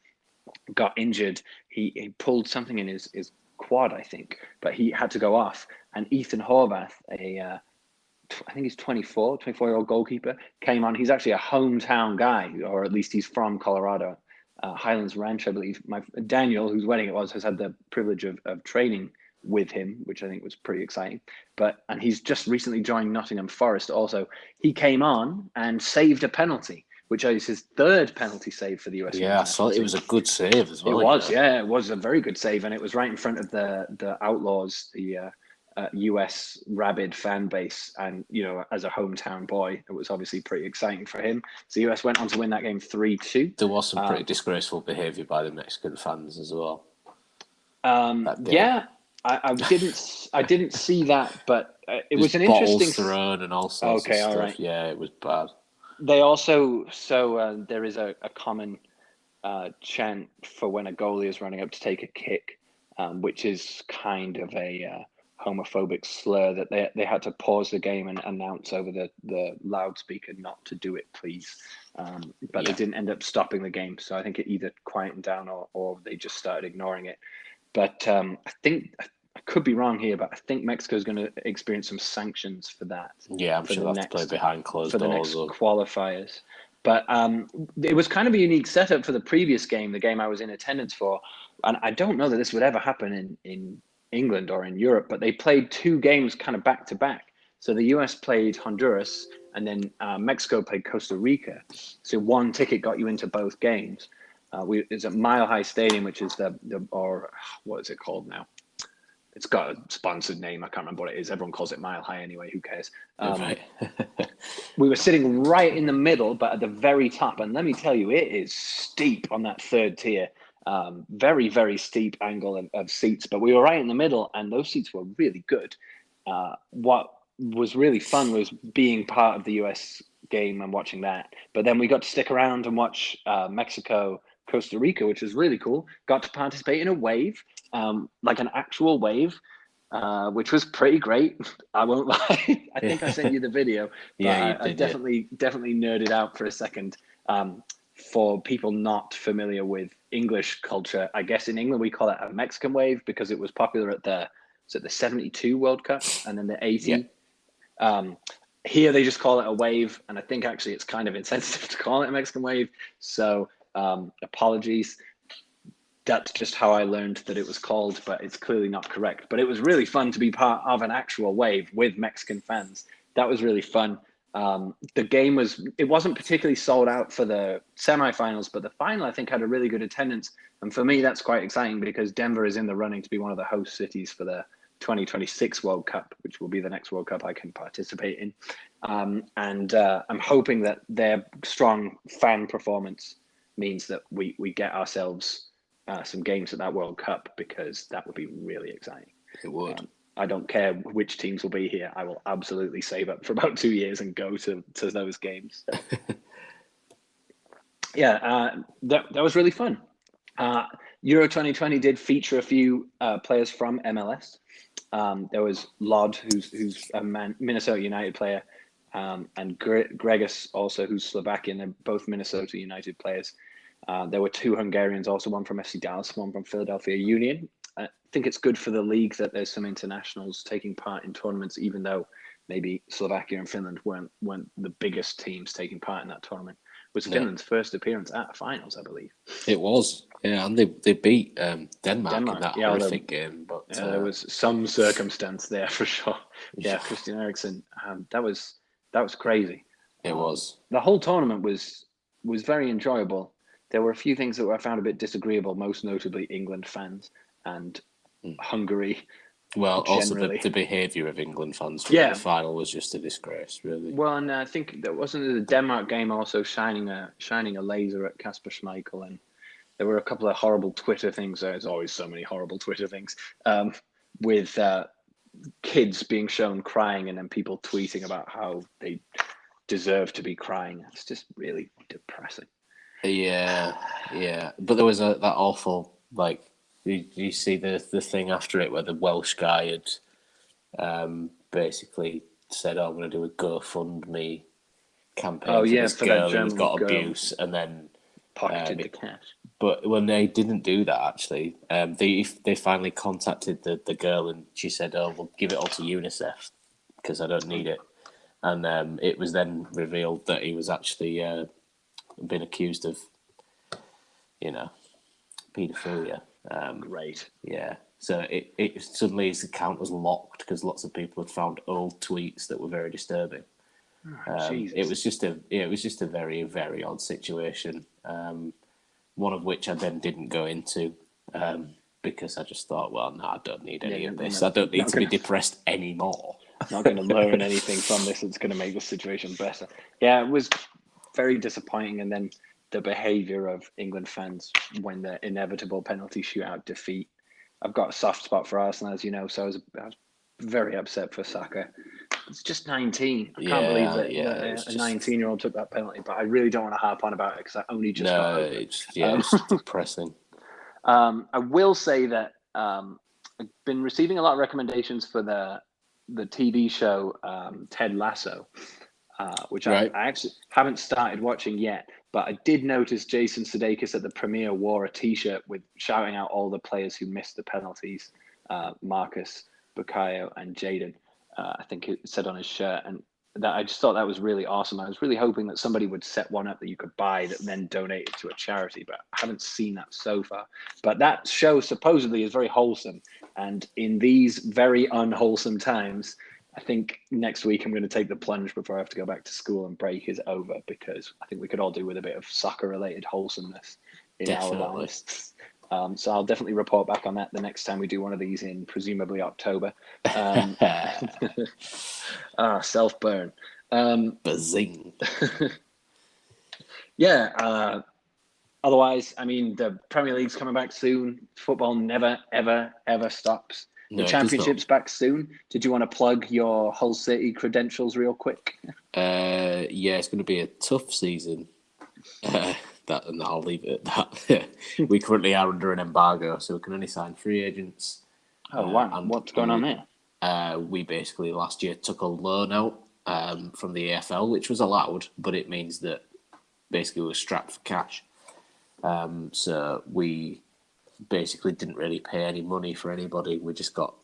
got injured. He pulled something in his quad, I think, but he had to go off. And Ethan Horvath, I think he's 24-year-old goalkeeper, came on. He's actually a hometown guy, or at least he's from Colorado, Highlands Ranch, I believe. Daniel, whose wedding it was, has had the privilege of training with him, which I think was pretty exciting. And he's just recently joined Nottingham Forest also. He came on and saved a penalty, which is his 3rd penalty save for the US. Yeah, I saw it was a good save as well. It was, it was a very good save, and it was right in front of the Outlaws, the US rabid fan base, and as a hometown boy, it was obviously pretty exciting for him. So the US went on to win that game 3-2. There was some pretty disgraceful behaviour by the Mexican fans as well. Yeah, I didn't see that, but it was an bottles interesting thrown and all sorts of stuff. All right. Yeah, it was bad. They also there is a common chant for when a goalie is running up to take a kick, which is kind of a homophobic slur that they had to pause the game and announce over the loudspeaker not to do it, please. But they didn't end up stopping the game, so I think it either quietened down or they just started ignoring it. But I think, I could be wrong here, but I think Mexico is going to experience some sanctions for that. Yeah, I'm sure they'll have to play behind closed for doors. The next qualifiers. But it was kind of a unique setup for the previous game, the game I was in attendance for. And I don't know that this would ever happen in England or in Europe, but they played 2 games kind of back to back. So the US played Honduras, and then Mexico played Costa Rica. So 1 ticket got you into both games. It's at Mile High Stadium, which is or what is it called now? It's got a sponsored name. I can't remember what it is. Everyone calls it Mile High anyway. Who cares? Right. We were sitting right in the middle, but at the very top. And let me tell you, it is steep on that 3rd tier. Very, very steep angle of seats. But we were right in the middle, and those seats were really good. What was really fun was being part of the US game and watching that. But then we got to stick around and watch Mexico, Costa Rica, which was really cool. Got to participate in a wave, like an actual wave, which was pretty great. I won't lie. I think I sent you the video. But I definitely nerded out for a second. For people not familiar with English culture, I guess in England we call it a Mexican wave because it was popular at the 72 World Cup and then the 80. Here they just call it a wave, and I think actually it's kind of insensitive to call it a Mexican wave. So apologies. That's just how I learned that it was called, but it's clearly not correct. But it was really fun to be part of an actual wave with Mexican fans. That was really fun. The game wasn't particularly sold out for the semifinals, but the final I think had a really good attendance. And for me, that's quite exciting because Denver is in the running to be one of the host cities for the 2026 World Cup, which will be the next World Cup I can participate in. And I'm hoping that their strong fan performance means that we get ourselves some games at that World Cup, because that would be really exciting. It would. I don't care which teams will be here. I will absolutely save up for about 2 years and go to those games. Yeah, that was really fun. Euro 2020 did feature a few players from MLS. There was Lod, who's a Minnesota United player, and Gregus also, who's Slovakian. They're both Minnesota United players. There were 2 Hungarians, also one from FC Dallas, one from Philadelphia Union. I think it's good for the league that there's some internationals taking part in tournaments, even though maybe Slovakia and Finland weren't the biggest teams taking part in that tournament. It was Finland's first appearance at finals, I believe. It was, yeah, and they beat Denmark in that horrific game. But there was some circumstance there for sure. Yeah, Christian Eriksen, that was crazy. It was. The whole tournament was very enjoyable. There were a few things that I found a bit disagreeable, most notably England fans and Hungary. Well, also the behaviour of England fans during the final was just a disgrace, really. Well, and I think there wasn't the Denmark game also shining a laser at Kasper Schmeichel, and there were a couple of horrible Twitter things. There's always so many horrible Twitter things with kids being shown crying and then people tweeting about how they deserve to be crying. It's just really depressing. Yeah. But there was that awful, like, you see the thing after it where the Welsh guy had basically said, I'm going to do a GoFundMe campaign for this girl who's got abuse, and then pocketed the cash. But when they didn't do that, actually, they finally contacted the girl, and she said, we'll give it all to UNICEF because I don't need it. And it was then revealed that he was actually been accused of, paedophilia. Great. Yeah. So it suddenly his account was locked because lots of people had found old tweets that were very disturbing. It was just a very, very odd situation. One of which I then didn't go into because I just thought, well, no, I don't need any of this. I don't need to be depressed anymore. Not going to learn anything from this that's going to make the situation better. Yeah, it was very disappointing. And then the behaviour of England fans when the inevitable penalty shootout defeat. I've got a soft spot for Arsenal, as you know, so I was very upset for Saka. It's just 19. I can't believe that a 19-year-old took that penalty, but I really don't want to harp on about it because I only just got over it. It's depressing. I will say that I've been receiving a lot of recommendations for the TV show Ted Lasso, which I actually haven't started watching yet, but I did notice Jason Sudeikis at the premiere wore a T-shirt with shouting out all the players who missed the penalties, Marcus, Bukayo, and Jaden. I think it said on his shirt, and that I just thought that was really awesome. I was really hoping that somebody would set one up that you could buy that then donate it to a charity, but I haven't seen that so far. But that show supposedly is very wholesome, and in these very unwholesome times, I think next week I'm going to take the plunge before I have to go back to school and break is over, because I think we could all do with a bit of soccer-related wholesomeness in our lives. So I'll definitely report back on that the next time we do one of these in presumably October. Self-burn. Bazing. Yeah. Otherwise, I mean, the Premier League's coming back soon. Football never, ever, ever stops. The Championship's back soon. Did you want to plug your Hull City credentials real quick? Yeah, it's going to be a tough season. And I'll leave it at that. We currently are under an embargo, so we can only sign free agents. Oh, wow. And what's going on there? We basically last year took a loan out from the AFL, which was allowed, but it means that basically we were strapped for cash. So we basically didn't really pay any money for anybody. We just got,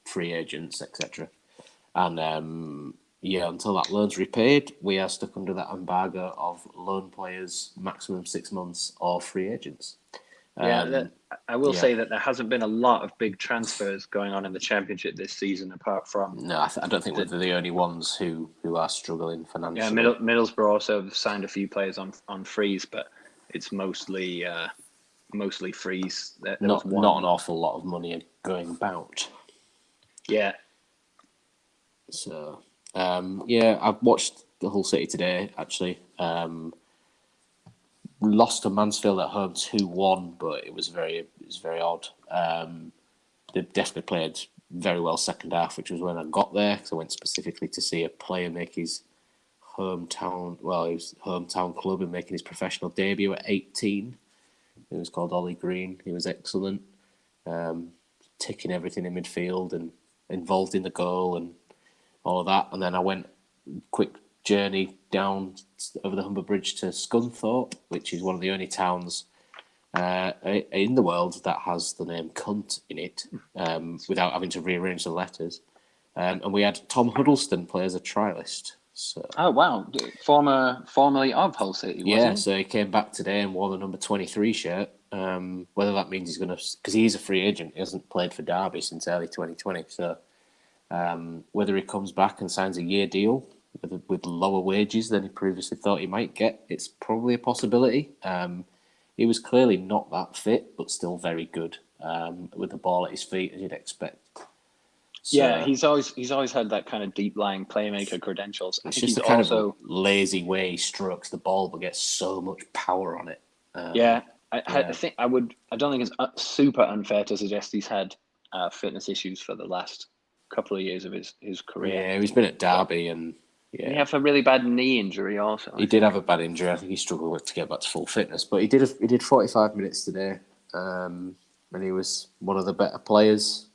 free agents, etc. And until that loan's repaid, we are stuck under that embargo of loan players, maximum 6 months, or free agents. I will say that there hasn't been a lot of big transfers going on in the Championship this season, apart from... No, I don't think we're the only ones who are struggling financially. Yeah, Middlesbrough also have signed a few players on frees, but it's mostly frees. Not an awful lot of money going about. Yeah. So, Yeah, I've watched the Hull City today, actually. Lost to Mansfield at home 2-1, but it was very odd. They definitely played very well second half, which was when I got there, because I went specifically to see a player make his hometown club and making his professional debut at 18. It was called Ollie Green. He was excellent, ticking everything in midfield and involved in the goal and all of that. And then I went quick journey down over the Humber Bridge to Scunthorpe, which is one of the only towns in the world that has the name cunt in it, without having to rearrange the letters. And we had Tom Huddleston play as a trialist. So, Oh wow, formerly of Hull City, wasn't he? so he came back today and wore the number 23 shirt. Whether that means he's going to, because he's a free agent, he hasn't played for Derby since early 2020. So whether he comes back and signs a year deal with lower wages than he previously thought he might get, it's probably a possibility. He was clearly not that fit, but still very good with the ball at his feet, as you'd expect. So, Yeah, he's always had that kind of deep lying playmaker credentials. I it's think just he's the kind also of lazy way he strokes the ball, but gets so much power on it. I think I don't think it's super unfair to suggest he's had fitness issues for the last couple of years of his career. Yeah, he's been at Derby and Did he have a really bad knee injury also? he did have a bad injury. I think he struggled to get back to full fitness, but he did 45 minutes today, and he was one of the better players.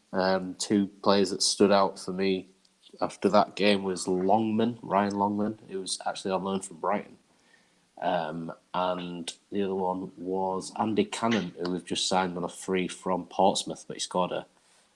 Two players that stood out for me after that game was Ryan Longman, who was actually on loan from Brighton, and the other one was Andy Cannon, who we've just signed on a free from Portsmouth, but he scored a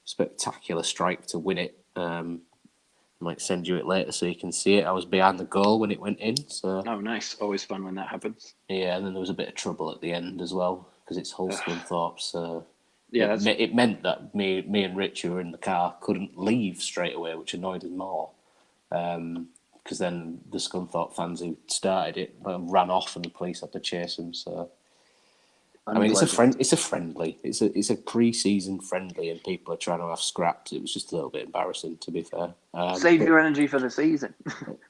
spectacular strike to win it. I might send you it later so you can see it. I was behind the goal when it went in. So Oh, nice. Always fun when that happens. yeah, and then there was a bit of trouble at the end as well because it's Hull Scunthorpe. So yeah, it meant that me and Rich, who were in the car, couldn't leave straight away, which annoyed us more. Because then the Scunthorpe fans who started it ran off, and the police had to chase them. So I mean, it's a friendly. It's a pre-season friendly, and people are trying to have scraps. It was just a little bit embarrassing, to be fair. Save your energy for the season.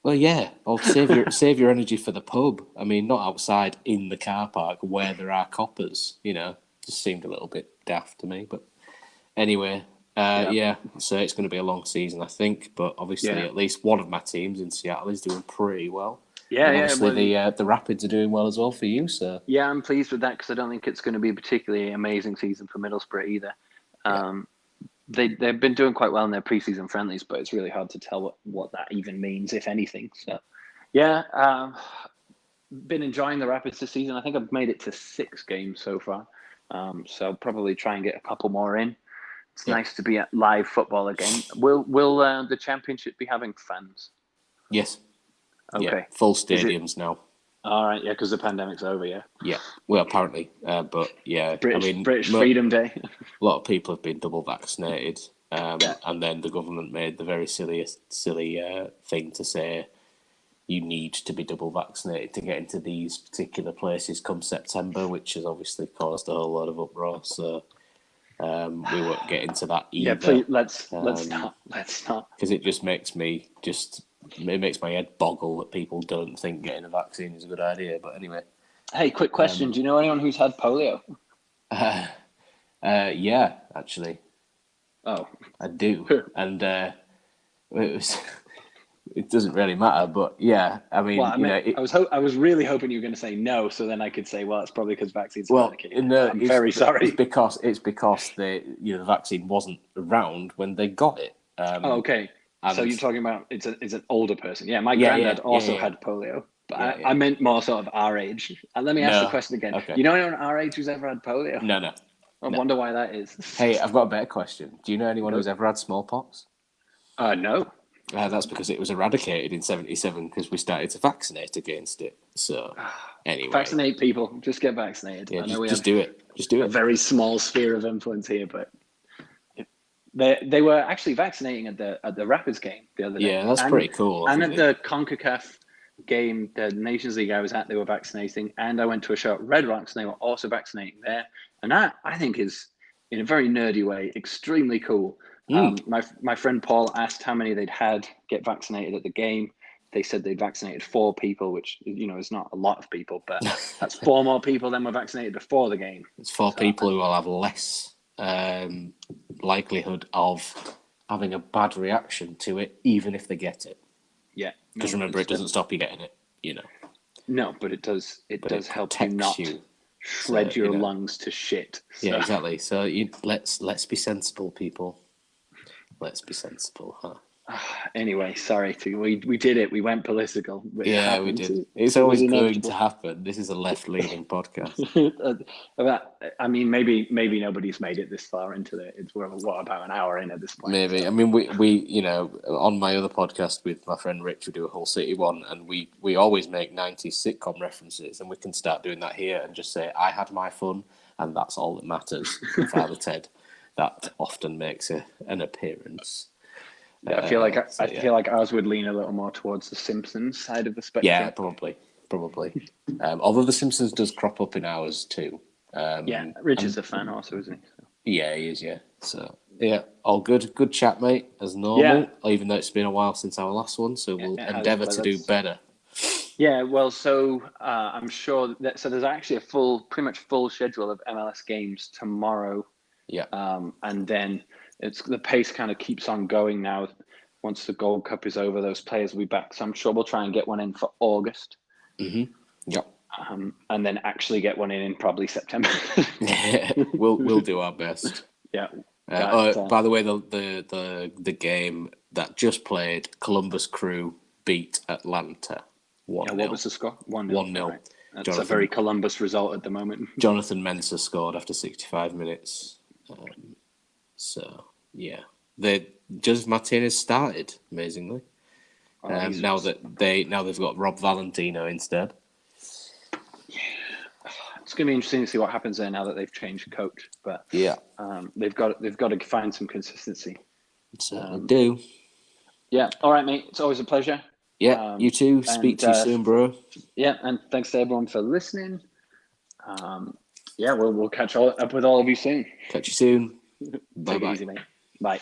Well, yeah, or save your energy for the pub. I mean, not outside in the car park where there are coppers. Just seemed a little bit daft to me. But anyway, yeah. So it's going to be a long season, I think. But obviously, at least one of my teams in Seattle is doing pretty well. Yeah, and obviously the Rapids are doing well as well for you. So yeah, I'm pleased with that because I don't think it's going to be a particularly amazing season for Middlesbrough either. They've been doing quite well in their preseason friendlies, but it's really hard to tell what that even means, if anything. So yeah, been enjoying the Rapids this season. I think I've made it to 6 games so far. So I'll probably try and get a couple more in. It's nice to be at live football again. Will the championship be having fans? Yes. Okay. Yeah, full stadiums now. All right, yeah, because the pandemic's over, yeah. Yeah, well, apparently, but yeah, British Freedom Day. A lot of people have been double vaccinated, and then the government made the very silly thing to say you need to be double vaccinated to get into these particular places come September, which has obviously caused a whole lot of uproar. So we won't get into that either. Yeah, please, let's not. Because it just makes me it makes my head boggle that people don't think getting a vaccine is a good idea. But anyway. Hey, quick question. Do you know anyone who's had polio? Yeah, actually. Oh. I do. And it doesn't really matter, but yeah, I mean, I was really hoping you were going to say no, so then I could say, well, it's probably because vaccines are eradicated. No, I'm very sorry. It's because the vaccine wasn't around when they got it. Okay. So you're talking about it's an older person. Yeah, my granddad also had polio, but I meant more sort of our age. And let me ask the question again. Okay. You know anyone our age who's ever had polio? No. I wonder why that is. Hey, I've got a better question. Do you know anyone who's ever had smallpox? No. That's because it was eradicated in 1977 because we started to vaccinate against it. So anyway, vaccinate people. Just get vaccinated. Yeah, just do it. Just do it. A very small sphere of influence here, but they were actually vaccinating at the Rapids game the other day. Yeah, that's pretty cool. And at the CONCACAF game, the Nations League I was at, they were vaccinating. And I went to a show at Red Rocks, and they were also vaccinating there. And that, I think, is, in a very nerdy way, extremely cool. My friend Paul asked how many they'd had get vaccinated at the game. They said they'd vaccinated 4 people, which, you know, is not a lot of people, but that's 4 more people than were vaccinated before the game. It's 4 people who will have less likelihood of having a bad reaction to it, even if they get it. Yeah. Because remember, it doesn't stop you getting it, you know. No, but it does help you not shred your lungs to shit. So. Yeah, exactly. So let's be sensible, people. Let's be sensible, huh? Anyway, sorry. We did it. We went political. Yeah, we did. It's always going to happen. This is a left-leaning podcast. I mean, maybe nobody's made it this far into it. It's what, about an hour in at this point. Maybe. So. I mean, we you know, on my other podcast with my friend Rich, we do a Hull City one, and we always make 90s sitcom references, and we can start doing that here and just say, I had my fun, and that's all that matters. From Father Ted, that often makes an appearance. Yeah, I feel like ours would lean a little more towards the Simpsons side of the spectrum. Yeah, probably. Although the Simpsons does crop up in ours too. Yeah, Rich is a fan also, isn't he? So. Yeah, he is. Yeah. So yeah, all good. Good chat, mate. As normal. Yeah. Even though it's been a while since our last one, so we'll endeavour to do better. Yeah. Well, so I'm sure that there's actually a pretty much full schedule of MLS games tomorrow. Yeah. And then. The pace kind of keeps on going now. Once the Gold Cup is over, those players will be back. So I'm sure we'll try and get one in for August. Mm-hmm. Yep. And then actually get one in probably September. We'll do our best. Yeah. By the way, the game that just played, Columbus Crew beat Atlanta 1-0. Yeah, what was the score? 1-0. Right. That's a very Columbus result at the moment. Jonathan Mensah scored after 65 minutes. So yeah, Joseph Martinez started amazingly. Now they've got Rob Valentino instead. Yeah, it's going to be interesting to see what happens there now that they've changed coach. But yeah, they've got to find some consistency. Certainly do. Yeah. All right, mate. It's always a pleasure. Yeah. You too. Speak to you soon, bro. Yeah, and thanks to everyone for listening. Yeah, we'll catch up with all of you soon. Catch you soon. Take it easy, mate. Bye.